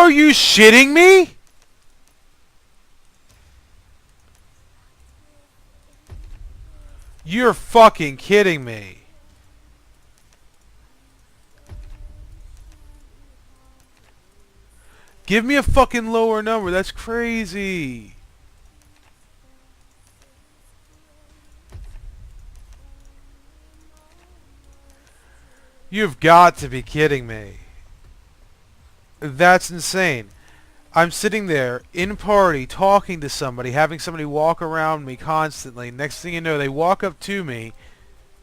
Are you shitting me? You're fucking kidding me. Give me a fucking lower number. That's crazy. You've got to be kidding me. That's insane. I'm sitting there in party talking to somebody, having somebody walk around me constantly. Next thing you know, they walk up to me,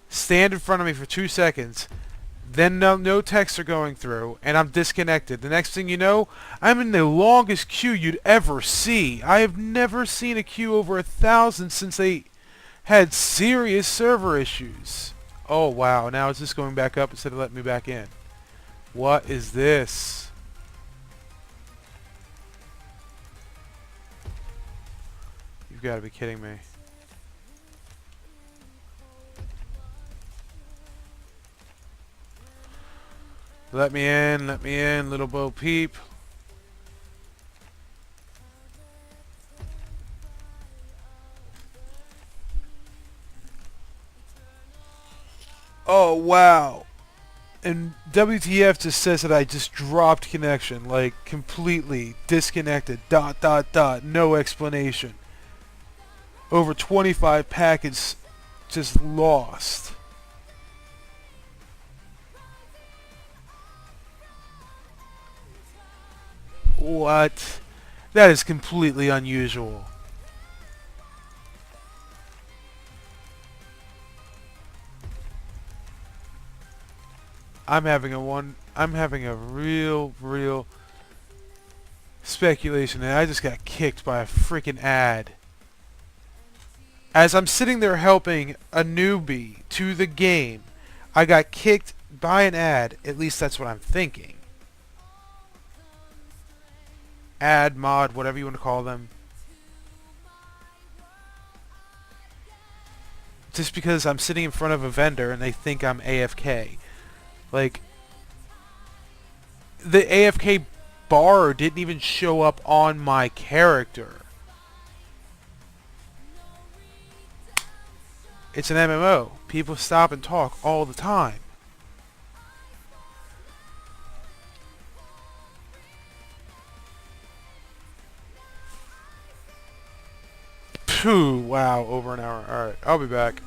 stand in front of me for 2 seconds, then no texts are going through, and I'm disconnected. The next thing you know, I'm in the longest queue you'd ever see. I have never seen a queue over 1,000 since they had serious server issues. Oh wow, now it's just going back up instead of letting me back in. What is this? You've got to be kidding me. Let me in, little Bo Peep. Oh wow. And WTF just says that I just dropped connection, like completely disconnected, ... no explanation. Over 25 packets just lost. What? That is completely unusual. I'm having a real speculation, and I just got kicked by a freaking ad. As I'm sitting there helping a newbie to the game, I got kicked by an ad. At least that's what I'm thinking. Ad, mod, whatever you want to call them. Just because I'm sitting in front of a vendor and they think I'm AFK. Like, the AFK bar didn't even show up on my character. It's an MMO. People stop and talk all the time. Phew, wow, over an hour. Alright, I'll be back.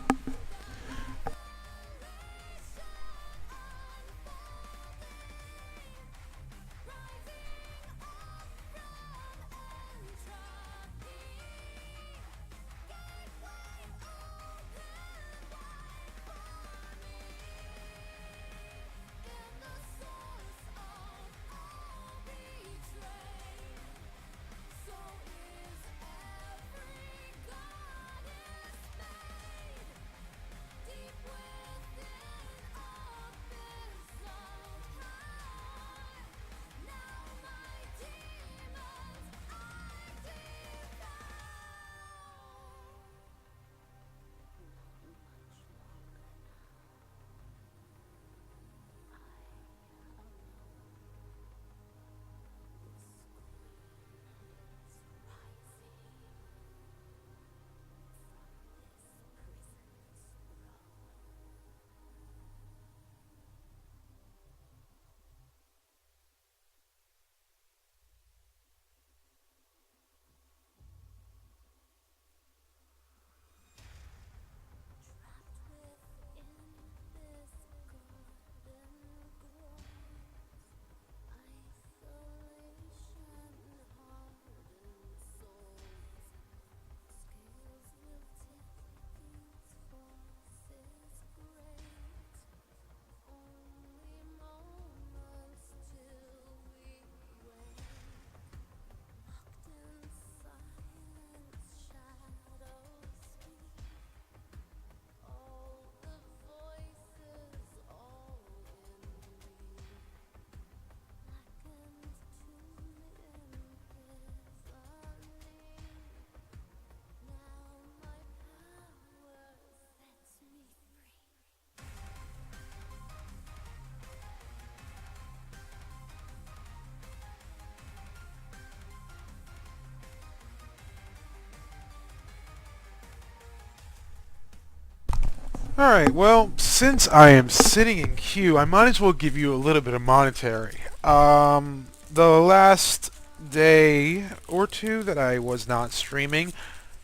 Alright, well, since I am sitting in queue, I might as well give you a little bit of monetary. The last day or two that I was not streaming,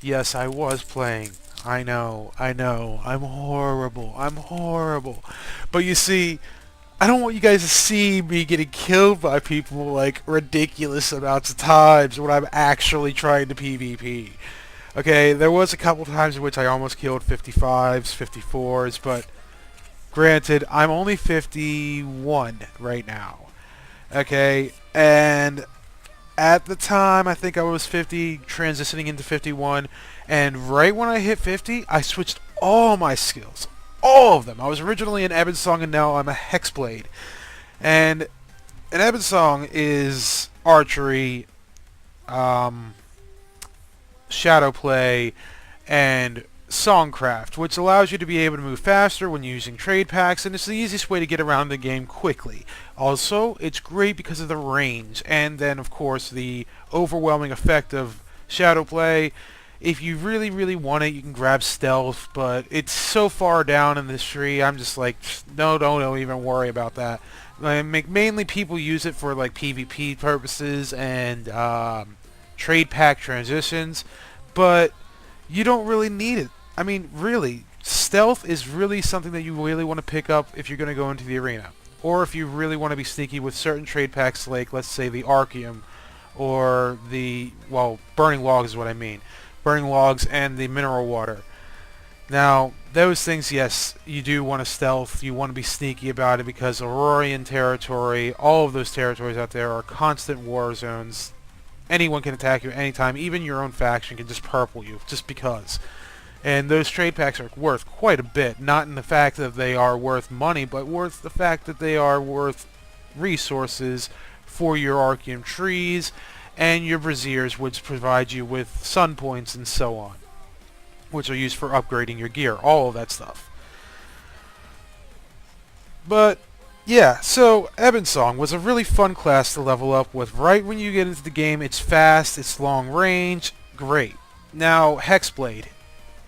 yes, I was playing. I know, I'm horrible. But you see, I don't want you guys to see me getting killed by people like ridiculous amounts of times when I'm actually trying to PvP. Okay, there was a couple times in which I almost killed 55s, 54s, but granted, I'm only 51 right now. Okay, and at the time, I think I was 50, transitioning into 51, and right when I hit 50, I switched all my skills. All of them. I was originally an Ebonsong, and now I'm a Hexblade. And an Ebonsong is archery, shadow play, and songcraft, which allows you to be able to move faster when using trade packs, and it's the easiest way to get around the game quickly. Also, it's great because of the range, and then of course the overwhelming effect of shadow play. If you really want it, you can grab stealth, but it's so far down in this tree, I'm just like, no, don't even worry about that. Mainly people use it for like PvP purposes and trade pack transitions, but you don't really need it. I mean, really, stealth is really something that you really want to pick up if you're going to go into the arena. Or if you really want to be sneaky with certain trade packs like, let's say, the Archeum, or the, well, Burning Logs is what I mean. Burning Logs and the Mineral Water. Now, those things, yes, you do want to stealth, you want to be sneaky about it because Aurorian territory, all of those territories out there are constant war zones. Anyone can attack you at any time, even your own faction can just purple you, just because. And those trade packs are worth quite a bit, not in the fact that they are worth money, but worth the fact that they are worth resources for your Archeum trees and your Braziers, which provide you with sun points and so on, which are used for upgrading your gear, all of that stuff. But yeah, so Ebonsong was a really fun class to level up with. Right when you get into the game, it's fast, it's long range, great. Now, Hexblade,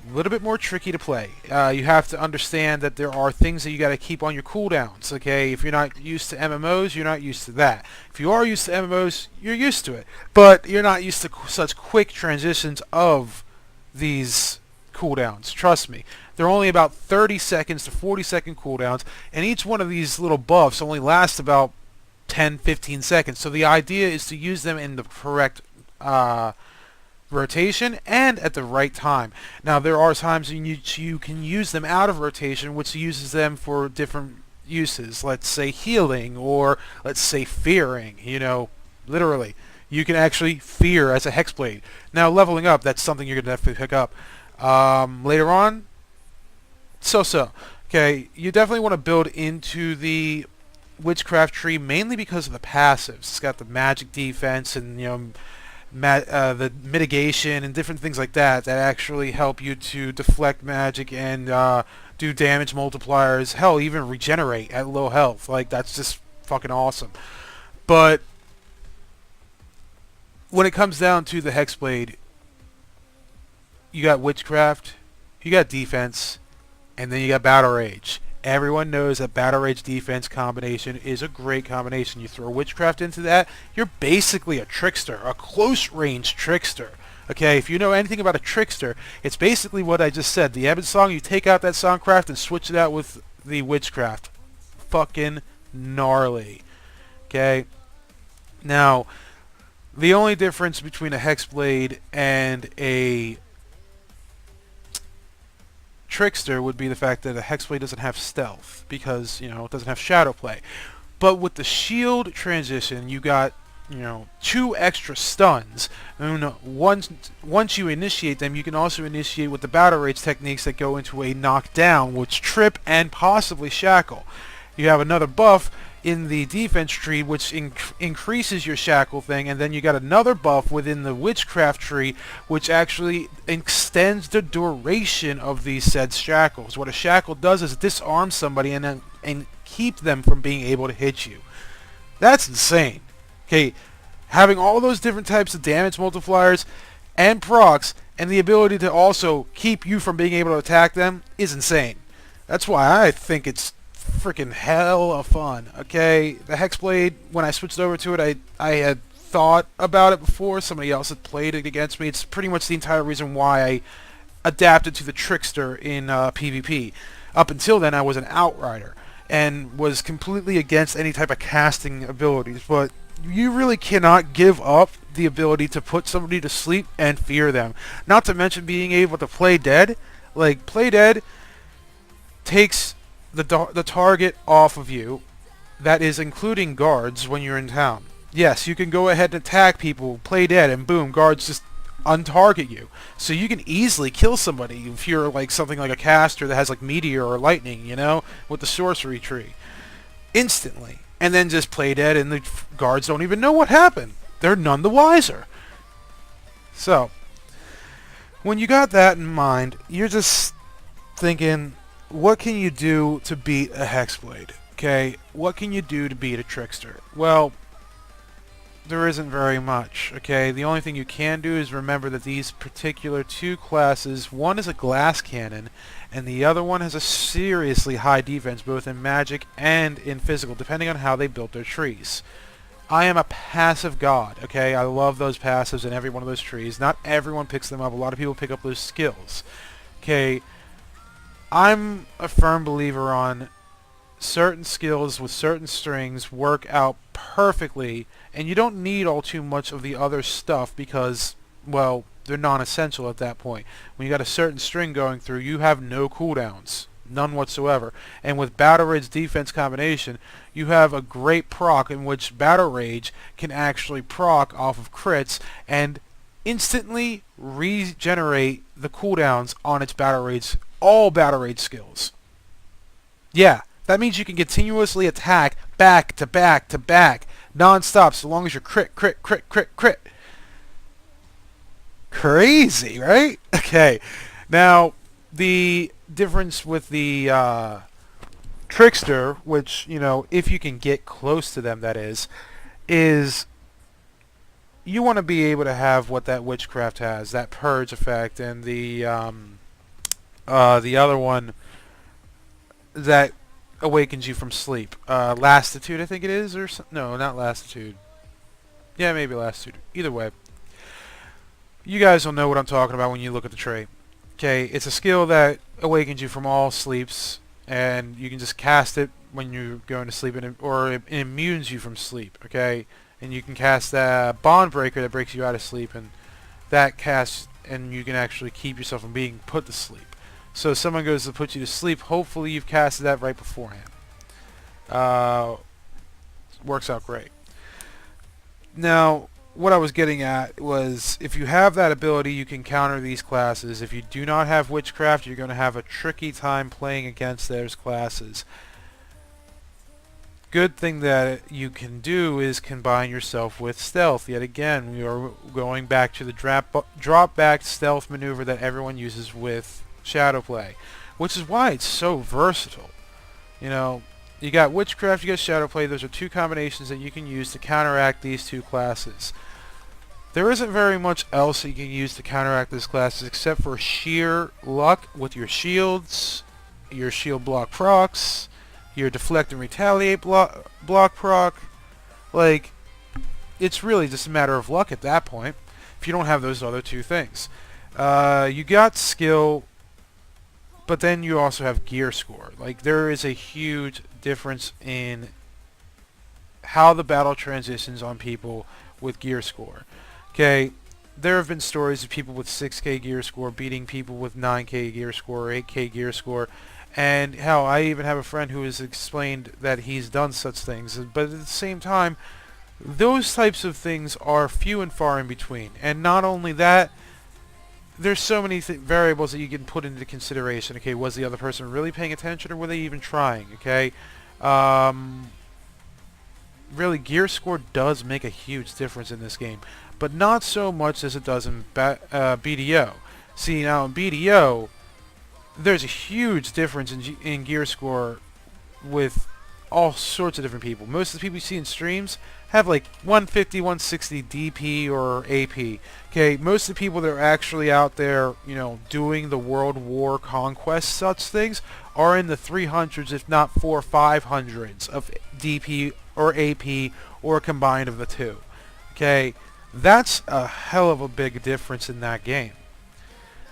a little bit more tricky to play. You have to understand that there are things that you got to keep on your cooldowns, okay? If you're not used to MMOs, you're not used to that. If you are used to MMOs, you're used to it. But you're not used to such quick transitions of these cooldowns, trust me. They're only about 30 seconds to 40-second cooldowns, and each one of these little buffs only lasts about 10-15 seconds. So the idea is to use them in the correct rotation and at the right time. Now, there are times when you can use them out of rotation, which uses them for different uses. Let's say healing, or let's say fearing, you know, literally. You can actually fear as a Hexblade. Now, leveling up, that's something you're going to definitely pick up. Later on, so. Okay, you definitely want to build into the Witchcraft tree, mainly because of the passives. It's got the magic defense and, you know, the mitigation and different things like that actually help you to deflect magic and do damage multipliers. Hell, even regenerate at low health. Like, that's just fucking awesome. But when it comes down to the Hexblade, you got Witchcraft, you got defense, and then you got Battle Rage. Everyone knows that Battle Rage defense combination is a great combination. You throw Witchcraft into that, you're basically a trickster, a close-range trickster. Okay, if you know anything about a trickster, it's basically what I just said. The Ebonsong, you take out that Songcraft and switch it out with the Witchcraft. Fucking gnarly. Okay? Now, the only difference between a Hexblade and a Trickster would be the fact that a Hexblade doesn't have stealth because, you know, it doesn't have shadow play. But with the shield transition, you got, you know, 2 extra stuns. And once you initiate them, you can also initiate with the Battle Rage techniques that go into a knockdown, which trip and possibly shackle. You have another buff in the defense tree, which increases your shackle thing, and then you got another buff within the Witchcraft tree, which actually extends the duration of these said shackles. What a shackle does is disarm somebody and keep them from being able to hit you. That's insane. Okay, having all those different types of damage multipliers and procs, and the ability to also keep you from being able to attack them is insane. That's why I think it's freaking hell of fun. Okay, the Hexblade. When I switched over to it, I had thought about it before. Somebody else had played it against me. It's pretty much the entire reason why I adapted to the Trickster in PvP. Up until then, I was an Outrider and was completely against any type of casting abilities. But you really cannot give up the ability to put somebody to sleep and fear them. Not to mention being able to play dead. Like, play dead takes the target off of you. That is including guards when you're in town. Yes, you can go ahead and attack people, play dead, and boom, guards just untarget you. So you can easily kill somebody if you're like something like a caster that has like meteor or lightning, you know, with the sorcery tree. Instantly. And then just play dead and the guards don't even know what happened. They're none the wiser. So, when you got that in mind, you're just thinking, what can you do to beat a Hexblade? Okay, what can you do to beat a Trickster? Well, there isn't very much, okay? The only thing you can do is remember that these particular two classes, one is a glass cannon, and the other one has a seriously high defense, both in magic and in physical, depending on how they built their trees. I am a passive god, okay? I love those passives in every one of those trees. Not everyone picks them up. A lot of people pick up those skills, okay? I'm a firm believer on certain skills with certain strings work out perfectly, and you don't need all too much of the other stuff because, well, they're non-essential at that point. When you got a certain string going through, you have no cooldowns. None whatsoever. And with Battle Rage defense combination, you have a great proc in which Battle Rage can actually proc off of crits and instantly regenerate the cooldowns on its Battle Rage, all Battle Rage skills. Yeah, that means you can continuously attack back to back to back, non-stop, so long as you're crit, crit, crit, crit, crit. Crazy, right? Okay, now the difference with the Trickster, which, you know, if you can get close to them, that is you want to be able to have what that Witchcraft has, that Purge effect, and the other one that awakens you from sleep. Lassitude, I think it is, or no, not Lassitude. Yeah, maybe Lassitude. Either way, you guys will know what I'm talking about when you look at the trait. Okay, it's a skill that awakens you from all sleeps, and you can just cast it when you're going to sleep, or it immunes you from sleep. Okay, and you can cast that Bond Breaker that breaks you out of sleep, and that casts, and you can actually keep yourself from being put to sleep. So if someone goes to put you to sleep, hopefully you've casted that right beforehand. Works out great. Now, what I was getting at was, if you have that ability, you can counter these classes. If you do not have Witchcraft, you're going to have a tricky time playing against those classes. Good thing that you can do is combine yourself with Stealth. Yet again, we are going back to the drop back stealth maneuver that everyone uses with Shadowplay, which is why it's so versatile. You know, you got Witchcraft, you got Shadowplay. Those are two combinations that you can use to counteract these two classes. There isn't very much else that you can use to counteract these classes except for sheer luck with your shields, your shield block procs, your deflect and retaliate block proc. Like, it's really just a matter of luck at that point if you don't have those other two things. You got skill, but then you also have gear score. Like, there is a huge difference in how the battle transitions on people with gear score. Okay, there have been stories of people with 6k gear score beating people with 9k gear score or 8k gear score, and hell, I even have a friend who has explained that he's done such things. But at the same time, those types of things are few and far in between. And not only that, there's so many variables that you can put into consideration. Okay, was the other person really paying attention, or were they even trying? Okay, really, gear score does make a huge difference in this game, but not so much as it does in BDO. See, now in BDO, there's a huge difference in gear score with all sorts of different people. Most of the people you see in streams have like 150, 160 DP or AP. Okay, most of the people that are actually out there, you know, doing the World War conquest such things are in the 300s, if not 500s of DP or AP or combined of the two. Okay, that's a hell of a big difference in that game.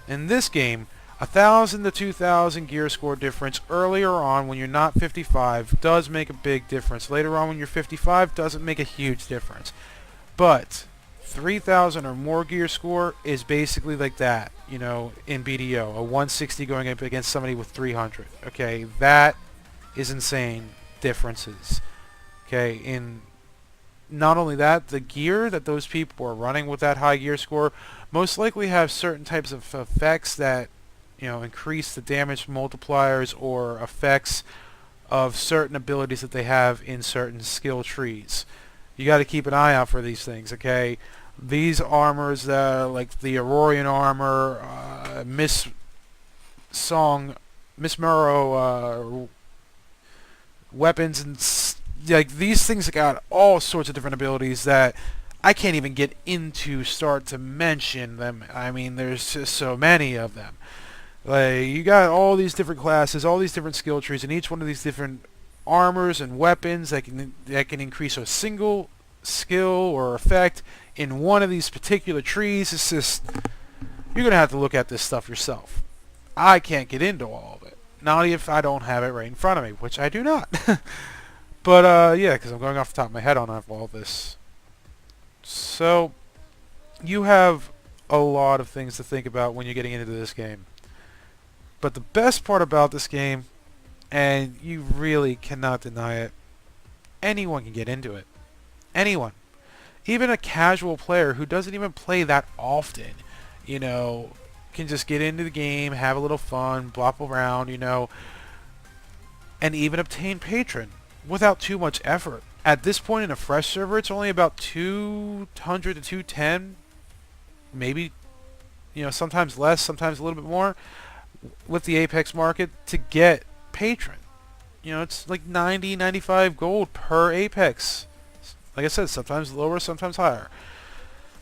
In this game, 1,000 to 2,000 gear score difference earlier on when you're not 55 does make a big difference. Later on when you're 55 doesn't make a huge difference. But 3,000 or more gear score is basically like that, you know, in BDO. A 160 going up against somebody with 300. Okay, that is insane differences. Okay, in not only that, the gear that those people are running with that high gear score most likely have certain types of effects that, you know, increase the damage multipliers or effects of certain abilities that they have in certain skill trees. You got to keep an eye out for these things, okay? These armors, like the Aurorian armor, Miss Murrow weapons, and like these things got all sorts of different abilities that I can't even get into start to mention them. I mean, there's just so many of them. Like, you got all these different classes, all these different skill trees, and each one of these different armors and weapons that can increase a single skill or effect in one of these particular trees. It's just, you're gonna have to look at this stuff yourself. I can't get into all of it, not if I don't have it right in front of me, which I do not. But yeah, because I'm going off the top of my head on all this. So you have a lot of things to think about when you're getting into this game. But the best part about this game, and you really cannot deny it, anyone can get into it. Anyone. Even a casual player who doesn't even play that often, you know, can just get into the game, have a little fun, blop around, you know, and even obtain patron without too much effort. At this point in a fresh server, it's only about 200 to 210, maybe, you know, sometimes less, sometimes a little bit more, with the Apex market to get patron. You know, it's like 90, 95 gold per Apex. Like I said, sometimes lower, sometimes higher.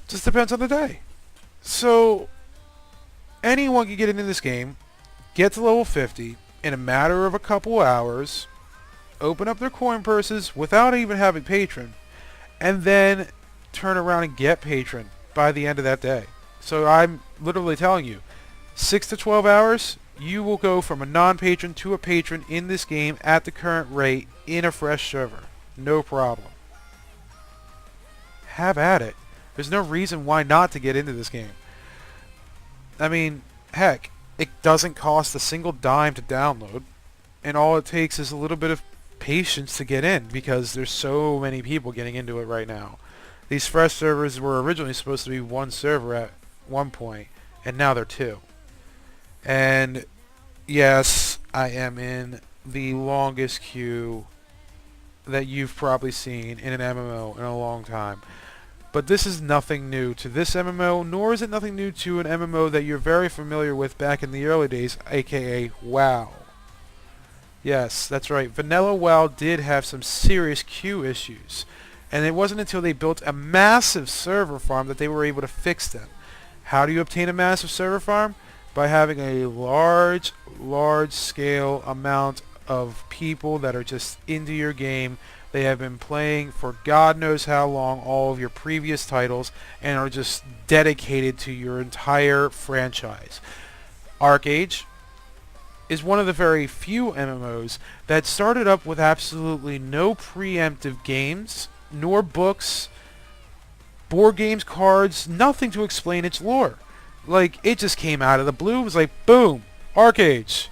Just depends on the day. So anyone can get into this game, get to level 50 in a matter of a couple hours, open up their coin purses without even having patron, and then turn around and get patron by the end of that day. So I'm literally telling you, 6 to 12 hours, you will go from a non-patron to a patron in this game at the current rate in a fresh server. No problem. Have at it. There's no reason why not to get into this game. I mean, heck, it doesn't cost a single dime to download, and all it takes is a little bit of patience to get in, because there's so many people getting into it right now. These fresh servers were originally supposed to be one server at one point, and now they're two. And yes, I am in the longest queue that you've probably seen in an MMO in a long time. But this is nothing new to this MMO, nor is it nothing new to an MMO that you're very familiar with back in the early days, aka WoW. Yes, that's right. Vanilla WoW did have some serious queue issues, and it wasn't until they built a massive server farm that they were able to fix them. How do you obtain a massive server farm? By having a large scale amount of people that are just into your game. They have been playing for God knows how long all of your previous titles and are just dedicated to your entire franchise. ArcheAge is one of the very few MMOs that started up with absolutely no preemptive games, nor books, board games, cards, nothing to explain its lore. Like, it just came out of the blue. It was like, boom, ArcheAge,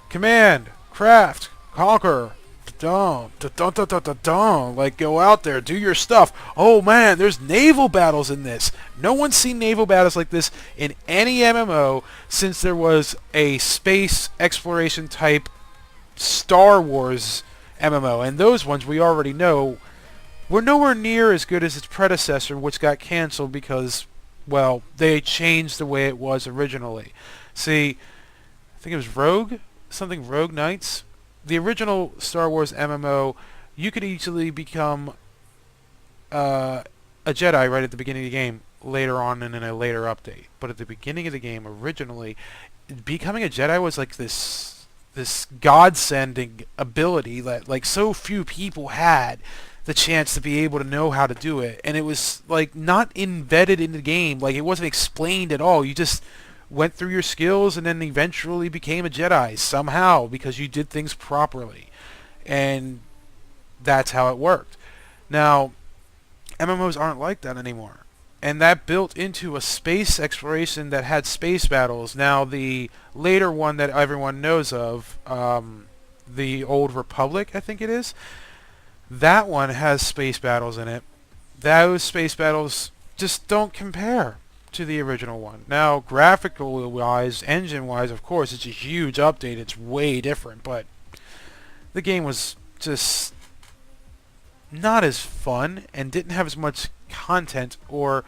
command, craft, conquer, dun, dun, dun, dun, dun, dun, dun. Like, go out there, do your stuff. Oh man, there's naval battles in this. No one's seen naval battles like this in any MMO since there was a space exploration type Star Wars MMO. And those ones we already know were nowhere near as good as its predecessor, which got canceled because, well, they changed the way it was originally. See, I think it was Rogue Knights. The original Star Wars MMO, you could easily become a Jedi right at the beginning of the game, later on and in a later update. But at the beginning of the game, originally, becoming a Jedi was like this this God-sending ability that like so few people had the chance to be able to know how to do it, and it was like not embedded in the game, like it wasn't explained at all. You just went through your skills and then eventually became a Jedi somehow because you did things properly, and that's how it worked. Now MMOs aren't like that anymore. And that built into a space exploration that had space battles. Now, the later one that everyone knows of, the Old Republic, I think it is, that one has space battles in it. Those space battles just don't compare to the original one. Now, graphical-wise, engine-wise, of course, it's a huge update. It's way different, but the game was just not as fun and didn't have as much content or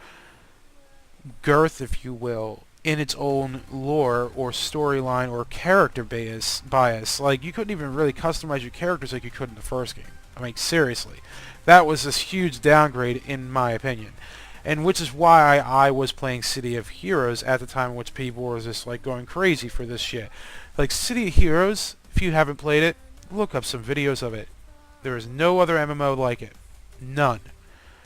girth, if you will, in its own lore or storyline or character bias. Like, you couldn't even really customize your characters like you could in the first game. I mean, seriously. That was this huge downgrade, in my opinion. And which is why I was playing City of Heroes at the time in which people were just, like, going crazy for this shit. Like, City of Heroes, if you haven't played it, look up some videos of it. There is no other MMO like it. None.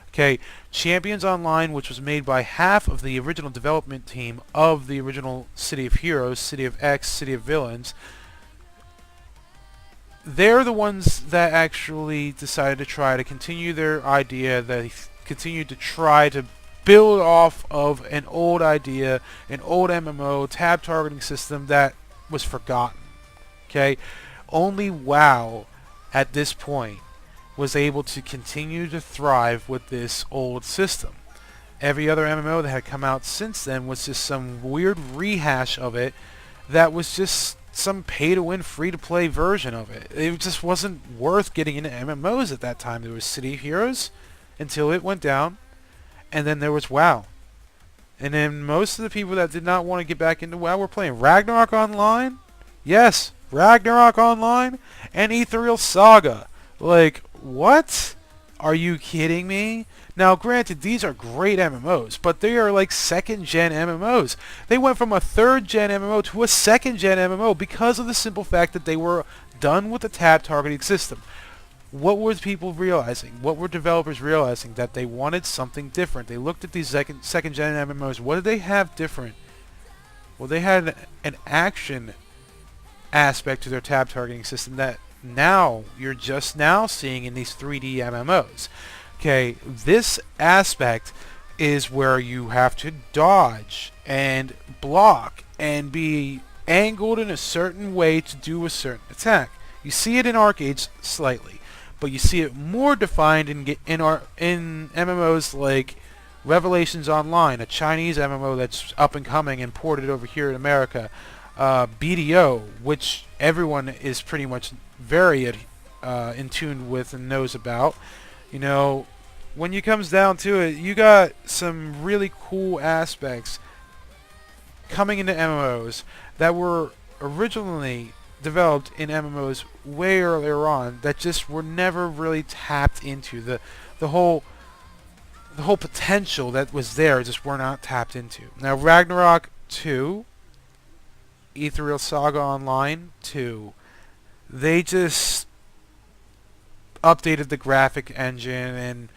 Okay, Champions Online, which was made by half of the original development team of the original City of Heroes, City of X, City of Villains, they're the ones that actually decided to try to continue their idea. They continued to try to build off of an old idea, an old MMO tab targeting system that was forgotten. Okay, only WoW at this point was able to continue to thrive with this old system. Every other MMO that had come out since then was just some weird rehash of it that was just some pay-to-win, free-to-play version of it. It just wasn't worth getting into MMOs at that time. There was City of Heroes until it went down, and then there was WoW. And then most of the people that did not want to get back into WoW were playing Ragnarok Online. Yes, Ragnarok Online and Ethereal Saga. Like, what? Are you kidding me? Now, granted, these are great MMOs, but they are like second-gen MMOs. They went from a third-gen MMO to a second-gen MMO because of the simple fact that they were done with the tab targeting system. What were people realizing? What were developers realizing? That they wanted something different. They looked at these second-gen MMOs. What did they have different? Well, they had an action aspect to their tab targeting system that now you're just now seeing in these 3D MMOs. Okay, this aspect is where you have to dodge and block and be angled in a certain way to do a certain attack. You see it in ArcheAge slightly, but you see it more defined in MMOs like Revelations Online, a Chinese MMO that's up and coming and ported over here in America. BDO, which everyone is pretty much very in tune with and knows about. You know, when it comes down to it, you got some really cool aspects coming into MMOs that were originally developed in MMOs way earlier on that just were never really tapped into. The whole potential that was there just were not tapped into. Now, Ragnarok 2, Ethereal Saga Online 2, they just updated the graphic engine, and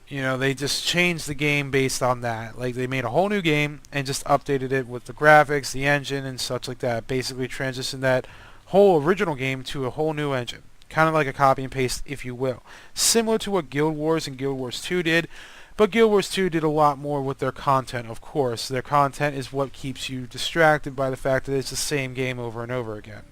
you know, they just changed the game based on that. Like, they made a whole new game and just updated it with the graphics, the engine, and such like that. Basically transitioned that whole original game to a whole new engine. Kind of like a copy and paste, if you will. Similar to what Guild Wars and Guild Wars 2 did, but Guild Wars 2 did a lot more with their content, of course. Their content is what keeps you distracted by the fact that it's the same game over and over again.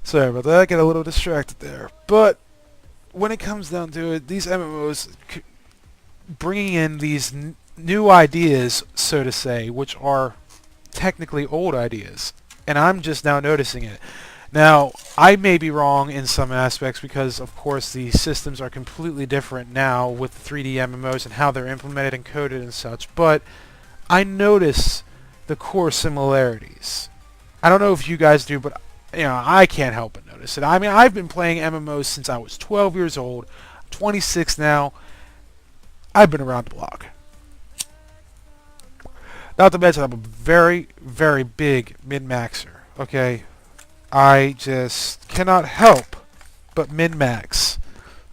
Sorry about that, I got a little distracted there. But when it comes down to it, these MMOs bringing in these new ideas, so to say, which are technically old ideas, and I'm just now noticing it. Now, I may be wrong in some aspects because, of course, the systems are completely different now with the 3D MMOs and how they're implemented and coded and such, but I notice the core similarities. I don't know if you guys do, but I can't help but notice it. I mean, I've been playing MMOs since I was 12 years old. I'm 26 now. I've been around the block. Not to mention, I'm a very, very big min-maxer. Okay, I just cannot help but min-max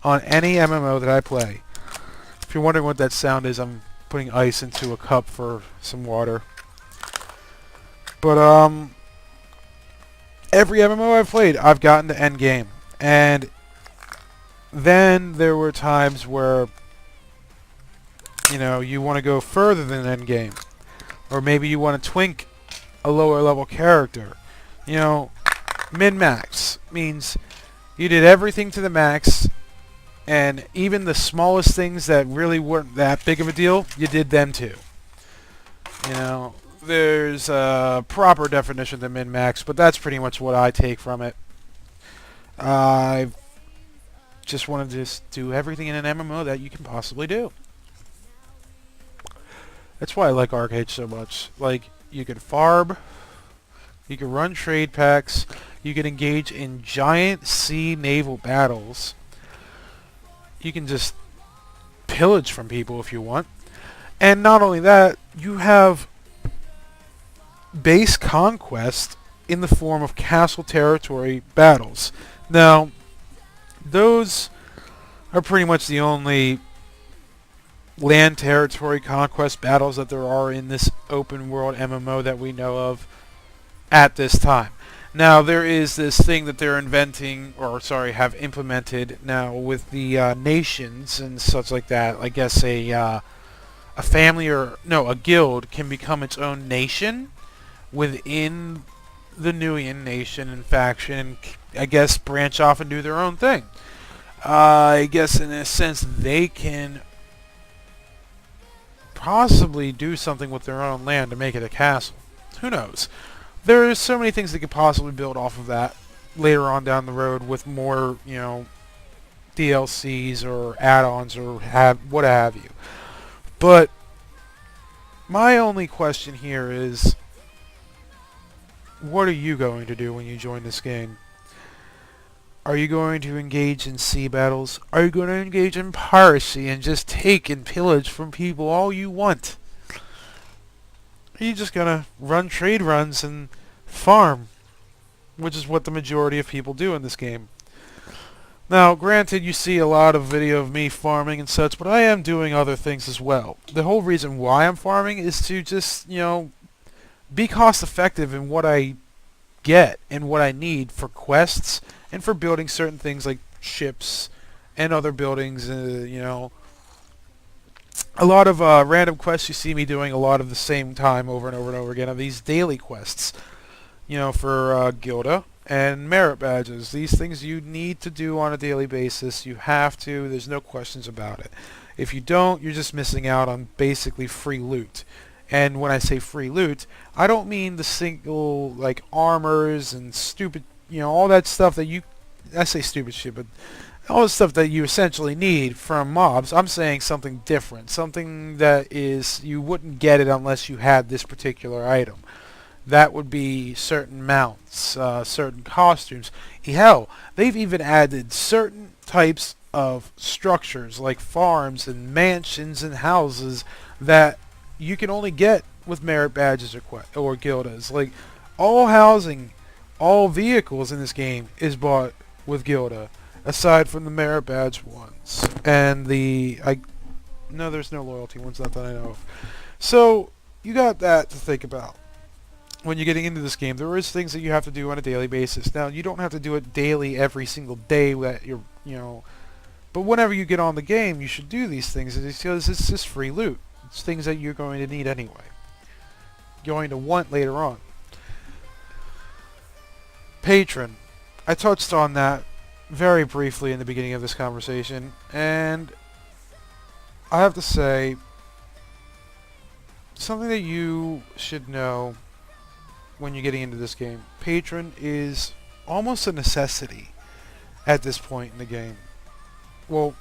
on any MMO that I play. If you're wondering what that sound is, I'm putting ice into a cup for some water. But every MMO I've played, I've gotten to end game, and then there were times where you want to go further than end game, or maybe you want to twink a lower level character. Min-max means you did everything to the max, and even the smallest things that really weren't that big of a deal, you did them too. There's a proper definition of min-max, but that's pretty much what I take from it. I just want to just do everything in an MMO that you can possibly do. That's why I like ArcheAge so much. Like, you can farm, you can run trade packs, you can engage in giant sea naval battles, you can just pillage from people if you want. And not only that, you have base conquest in the form of castle territory battles. Now, those are pretty much the only land territory conquest battles that there are in this open world MMO that we know of at this time. Now, there is this thing that they're inventing, or sorry, have implemented now with the nations and such like that. I guess a family or no, a guild can become its own nation within the Nuian nation and faction, and I guess branch off and do their own thing. I guess in a sense they can possibly do something with their own land to make it a castle. Who knows? There's so many things they could possibly build off of that later on down the road with more, DLCs or add-ons or what have you. But my only question here is, what are you going to do when you join this game? Are you going to engage in sea battles? Are you going to engage in piracy and just take and pillage from people all you want? Are you just going to run trade runs and farm? Which is what the majority of people do in this game. Now, granted, you see a lot of video of me farming and such, but I am doing other things as well. The whole reason why I'm farming is to just, be cost effective in what I get and what I need for quests and for building certain things like ships and other buildings. A lot of random quests you see me doing a lot of the same time over and over and over again are these daily quests, for Gilda and merit badges. These things you need to do on a daily basis. You have to. There's no questions about it. If you don't, you're just missing out on basically free loot. And when I say free loot, I don't mean the single, like, armors and stupid, all that stuff that I say stupid shit, but all the stuff that you essentially need from mobs. I'm saying something different, something that is, you wouldn't get it unless you had this particular item. That would be certain mounts, certain costumes. Hell, they've even added certain types of structures, like farms and mansions and houses, that you can only get with merit badges or guildas. Like, all housing, all vehicles in this game is bought with Gilda, aside from the merit badge ones. And no, there's no loyalty ones, not that I know of. So, you got that to think about. When you're getting into this game, there is things that you have to do on a daily basis. Now, you don't have to do it daily every single day that you're, but whenever you get on the game, you should do these things because it's just free loot. It's things that you're going to need anyway. Going to want later on. Patron. I touched on that very briefly in the beginning of this conversation, and I have to say, something that you should know when you're getting into this game. Patron is almost a necessity at this point in the game. Well,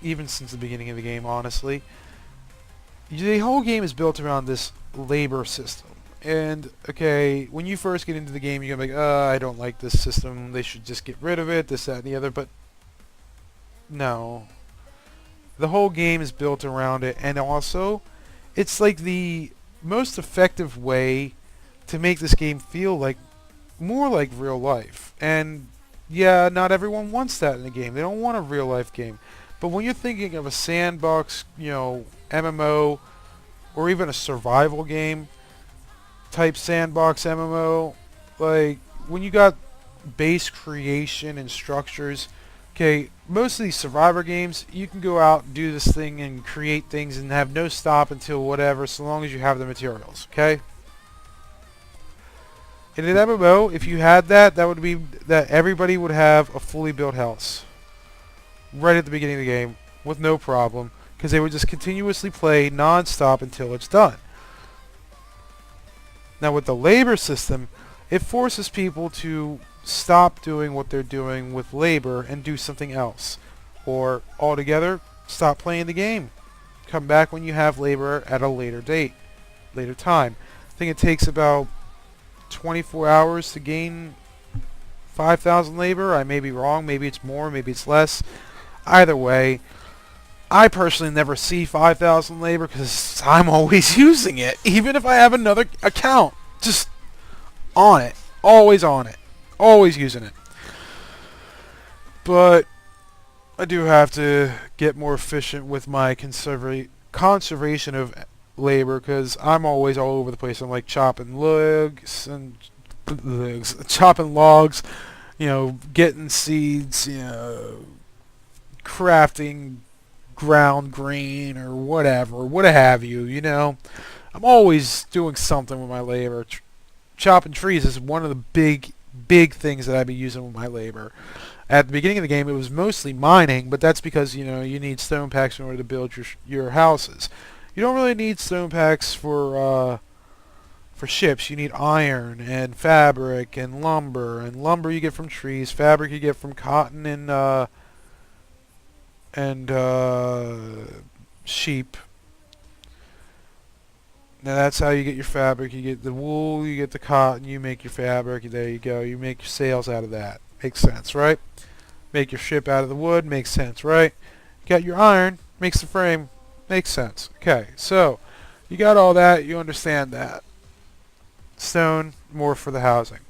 even since the beginning of the game, honestly. The whole game is built around this labor system. And, okay, when you first get into the game, you're going to be like, I don't like this system. They should just get rid of it, this, that, and the other. But, no. The whole game is built around it. And also, it's like the most effective way to make this game feel like more like real life. And, yeah, not everyone wants that in a game. They don't want a real life game. But when you're thinking of a sandbox, MMO, or even a survival game type sandbox MMO, like when you got base creation and structures, okay, most of these survivor games, you can go out and do this thing and create things and have no stop until whatever, so long as you have the materials, okay? In an MMO, if you had that, that would be that everybody would have a fully built house right at the beginning of the game with no problem, because they would just continuously play non-stop until it's done. Now with the labor system, it forces people to stop doing what they're doing with labor and do something else, or altogether stop playing the game. Come back when you have labor at a later time. I think it takes about 24 hours to gain 5,000 labor. I may be wrong, maybe it's more, maybe it's less. Either way, I personally never see 5,000 labor because I'm always using it, even if I have another account. Just on it. Always on it. Always using it. But I do have to get more efficient with my conservation of labor because I'm always all over the place. I'm like chopping logs, getting seeds, crafting ground grain or whatever, what have you, I'm always doing something with my labor. Chopping trees is one of the big things that I'd be using with my labor. At the beginning of the game, it was mostly mining, but that's because, you need stone packs in order to build your houses. You don't really need stone packs for ships. You need iron and fabric and lumber you get from trees. Fabric you get from cotton and sheep. Now that's how you get your fabric. You get the wool, you get the cotton, you make your fabric. There you go. You make your sails out of that. Makes sense, right? Make your ship out of the wood. Makes sense, right? You got your iron. Makes the frame. Makes sense. Okay, so you got all that. You understand that. Stone, more for the housing.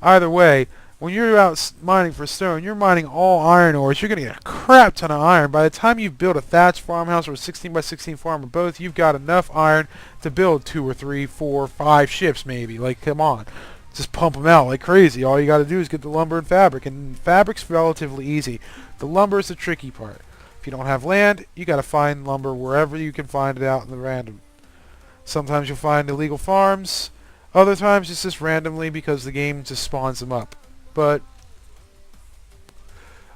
Either way, when you're out mining for stone, you're mining all iron ores. You're going to get a crap ton of iron. By the time you've built a thatched farmhouse or a 16 by 16 farm or both, you've got enough iron to build 2 or 3, 4, 5 ships maybe. Like, come on. Just pump them out like crazy. All you got to do is get the lumber and fabric. And fabric's relatively easy. The lumber is the tricky part. If you don't have land, you got to find lumber wherever you can find it out in the random. Sometimes you'll find illegal farms. Other times it's just randomly because the game just spawns them up. But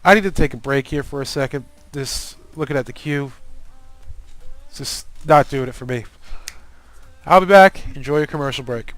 I need to take a break here for a second. Just looking at the queue, it's just not doing it for me. I'll be back. Enjoy your commercial break.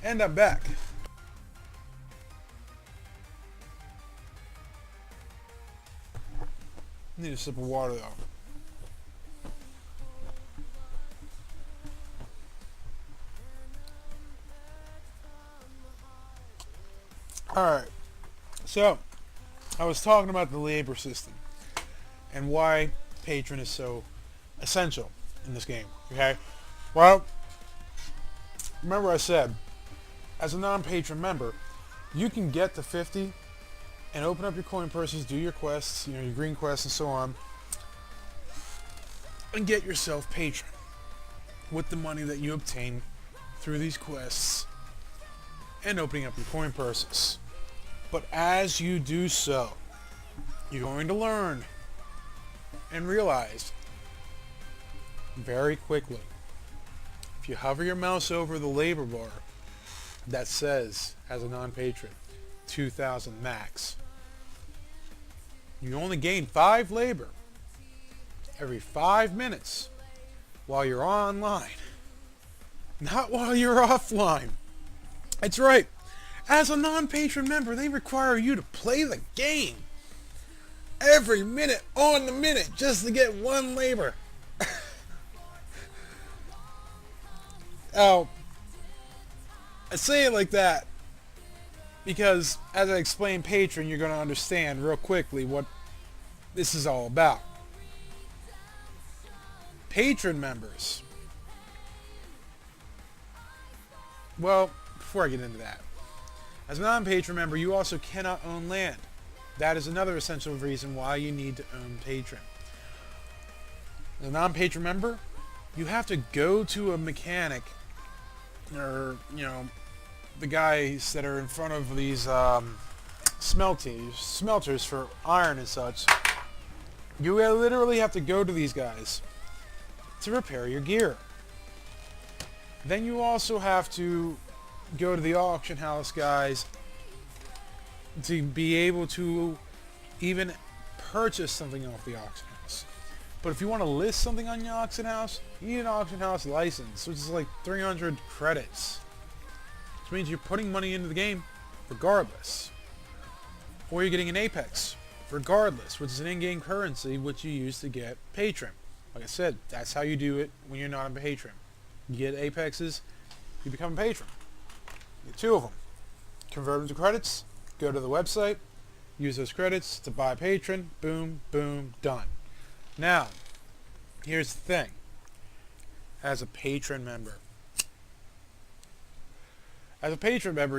And I'm back. Need a sip of water though. Alright, so I was talking about the labor system and why patron is so essential in this game, okay? Well, remember I said, as a non-patron member, you can get to 50 and open up your coin purses, do your quests, your green quests and so on, and get yourself patron with the money that you obtain through these quests and opening up your coin purses. But as you do so, you're going to learn and realize very quickly, if you hover your mouse over the labor bar that says, as a non-patron, 2,000 max, you only gain 5 labor every 5 minutes while you're online, not while you're offline. That's right. As a non-patron member, they require you to play the game every minute on the minute just to get 1 labor. Now, I say it like that because, as I explain patron, you're going to understand real quickly what this is all about. Patron members. Well, before I get into that, as a non-patron member, you also cannot own land. That is another essential reason why you need to own patron. As a non-patron member, you have to go to a mechanic, or, the guys that are in front of these smelters for iron and such. You literally have to go to these guys to repair your gear. Then you also have to go to the auction house guys to be able to even purchase something off the auction house. But if you want to list something on the auction house, you need an auction house license, which is like 300 credits. Which means you're putting money into the game regardless. Or you're getting an Apex regardless, which is an in-game currency which you use to get patron. Like I said, that's how you do it when you're not a patron. You get Apexes, you become a patron. You get 2 of them. Convert them to credits, go to the website, use those credits to buy patron, boom, boom, done. Now, here's the thing. As a patron member,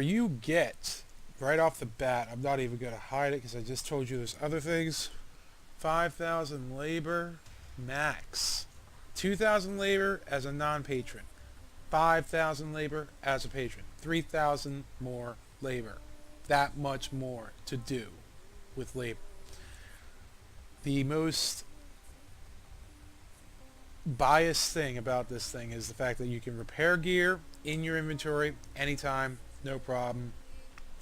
you get, right off the bat, I'm not even going to hide it because I just told you there's other things, 5,000 labor max. 2,000 labor as a non-patron. 5,000 labor as a patron. 3,000 more labor. That much more to do with labor. The most biased thing about this thing is the fact that you can repair gear in your inventory anytime, no problem.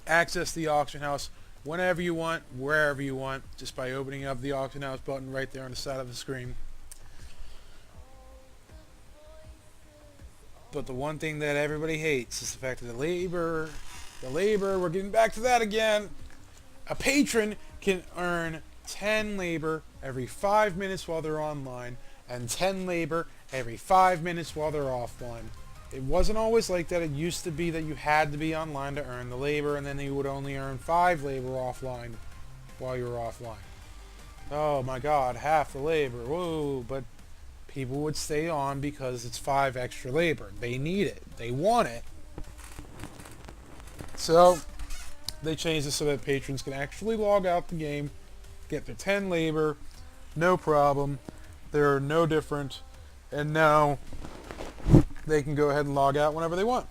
Access the auction house whenever you want, wherever you want, just by opening up the auction house button right there on the side of the screen. But the one thing that everybody hates is the fact that the labor, we're getting back to that again. A patron can earn 10 labor every 5 minutes while they're online, and 10 labor every 5 minutes while they're offline. It wasn't always like that. It used to be that you had to be online to earn the labor, and then you would only earn 5 labor offline while you were offline. Oh my god, half the labor, whoa, but people would stay on because it's 5 extra labor. They need it. They want it. So, they changed it so that patrons can actually log out the game, get their 10 labor, no problem. They're no different. And now, they can go ahead and log out whenever they want,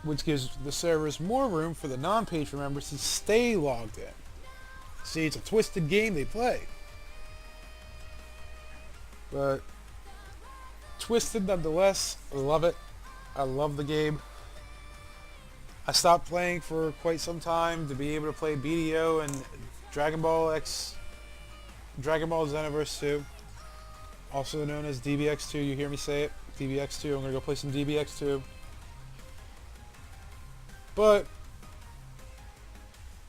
which gives the servers more room for the non-patron members to stay logged in. See, it's a twisted game they play. But twisted nonetheless. I love it. I love the game. I stopped playing for quite some time to be able to play BDO and Dragon Ball Xenoverse 2, also known as DBX2. You hear me say it, DBX2. I'm gonna go play some DBX2. But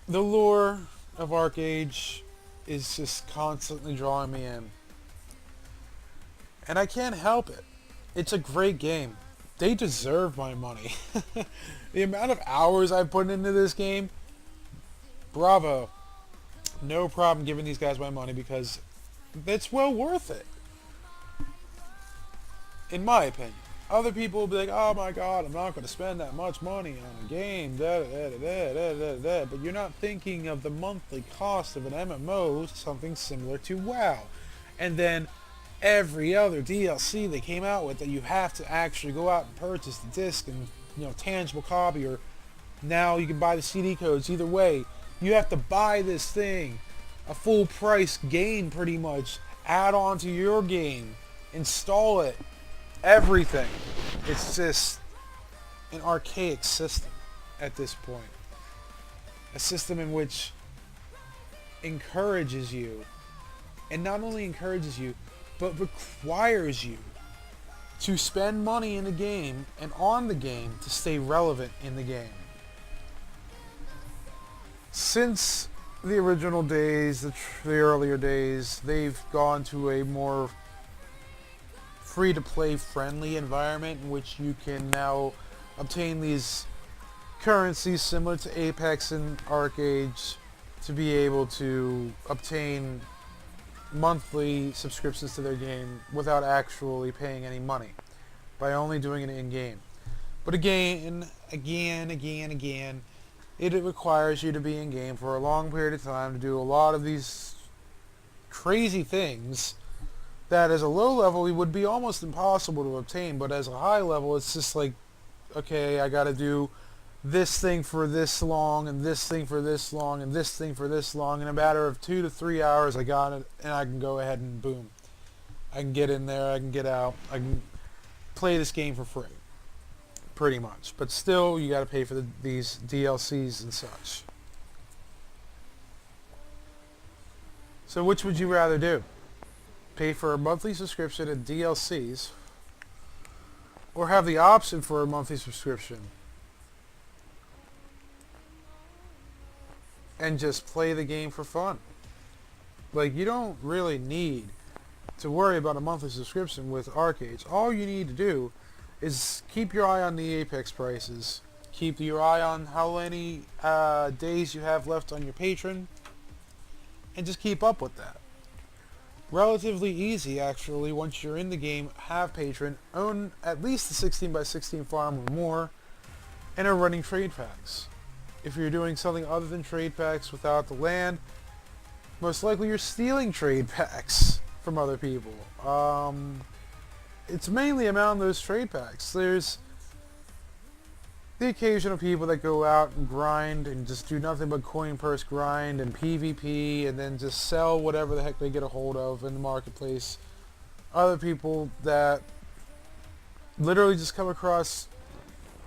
the lure of ArcheAge is just constantly drawing me in. And I can't help it. It's a great game. They deserve my money. The amount of hours I put into this game, bravo. No problem giving these guys my money because it's well worth it. In my opinion. Other people will be like, oh my god, I'm not going to spend that much money on a game, but you're not thinking of the monthly cost of an MMO, something similar to WoW. And then every other DLC they came out with that you have to actually go out and purchase the disc and, tangible copy, or now you can buy the CD codes. Either way, you have to buy this thing, a full price game pretty much, add on to your game, install it, everything. It's just an archaic system at this point. A system in which encourages you, and not only encourages you, but requires you to spend money in the game and on the game to stay relevant in the game. Since the original days, the earlier days, they've gone to a more free-to-play friendly environment in which you can now obtain these currencies similar to Apex and ArcheAge to be able to obtain monthly subscriptions to their game without actually paying any money, by only doing it in-game. But again, it requires you to be in-game for a long period of time to do a lot of these crazy things that as a low level it would be almost impossible to obtain, but as a high level it's just like, okay, I gotta do this thing for this long, and this thing for this long, and this thing for this long. In a matter of 2 to 3 hours I got it, and I can go ahead and boom, I can get in there, I can get out, I can play this game for free pretty much. But still, you gotta pay for these DLCs and such. So which would you rather do? Pay for a monthly subscription and DLCs, or have the option for a monthly subscription and just play the game for fun? Like, you don't really need to worry about a monthly subscription with ArcheAge. All you need to do is keep your eye on the Apex prices, keep your eye on how many days you have left on your patron, and just keep up with that. Relatively easy, actually, once you're in the game. Have patron, own at least the 16x16 farm or more, and are running trade packs. If you're doing something other than trade packs without the land, most likely you're stealing trade packs from other people. It's mainly around those trade packs. There's the occasional people that go out and grind and just do nothing but coin purse grind and PvP, and then just sell whatever the heck they get a hold of in the marketplace. Other people that literally just come across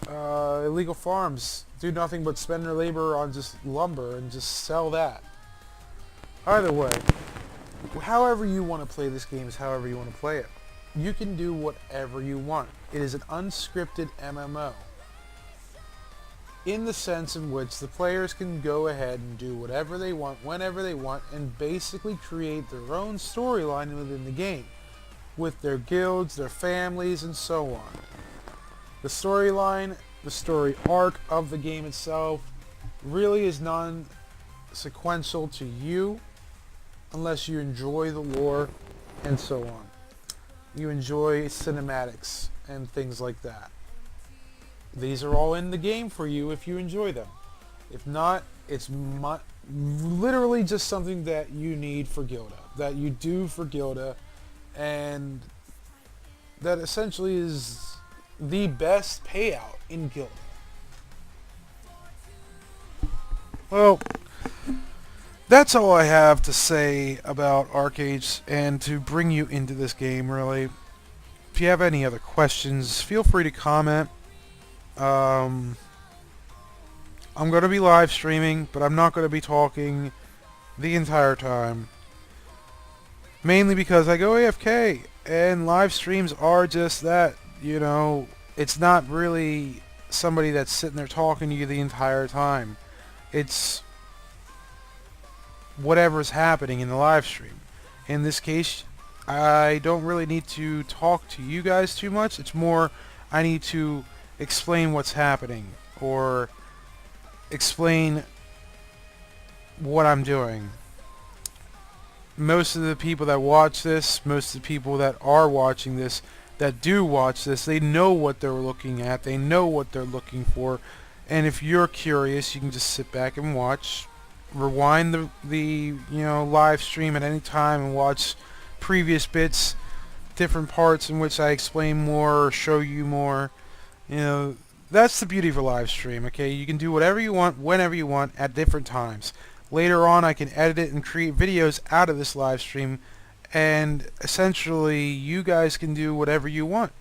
illegal farms, do nothing but spend their labor on just lumber and just sell that. Either way, however you want to play this game is however you want to play it. You can do whatever you want. It is an unscripted MMO, in the sense in which the players can go ahead and do whatever they want, whenever they want, and basically create their own storyline within the game, with their guilds, their families, and so on. The storyline, the story arc of the game itself, really is non-sequential to you, unless you enjoy the lore and so on. You enjoy cinematics and things like that. These are all in the game for you if you enjoy them. If not, it's literally just something that you need for Gilda, that you do for Gilda, and that essentially is the best payout in Gilda. Well, that's all I have to say about ArcheAge and to bring you into this game, really. If you have any other questions, feel free to comment. I'm going to be live streaming, but I'm not going to be talking the entire time. Mainly because I go AFK, and live streams are just that. You know, it's not really somebody that's sitting there talking to you the entire time. It's whatever's happening in the live stream. In this case, I don't really need to talk to you guys too much. It's more I need to explain what's happening or explain what I'm doing. Most of the people that watch this, most of the people that are watching this, that do watch this, they know what they're looking at, they know what they're looking for, and if you're curious, you can just sit back and watch, rewind the live stream at any time and watch previous bits, different parts in which I explain more or show you more. That's the beauty of a live stream, okay? You can do whatever you want, whenever you want, at different times. Later on, I can edit it and create videos out of this live stream, and essentially, you guys can do whatever you want.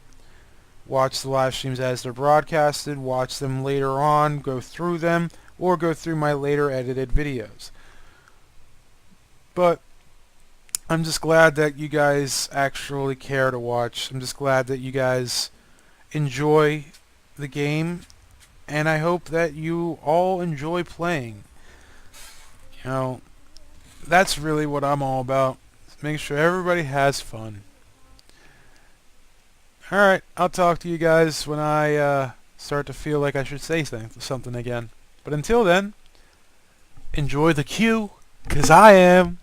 Watch the live streams as they're broadcasted, watch them later on, go through them, or go through my later edited videos. But I'm just glad that you guys actually care to watch. I'm just glad that you guys enjoy the game, and I hope that you all enjoy playing. That's really what I'm all about. Making sure everybody has fun. Alright, I'll talk to you guys when I start to feel like I should say something again. But until then, enjoy the queue, 'cause I am.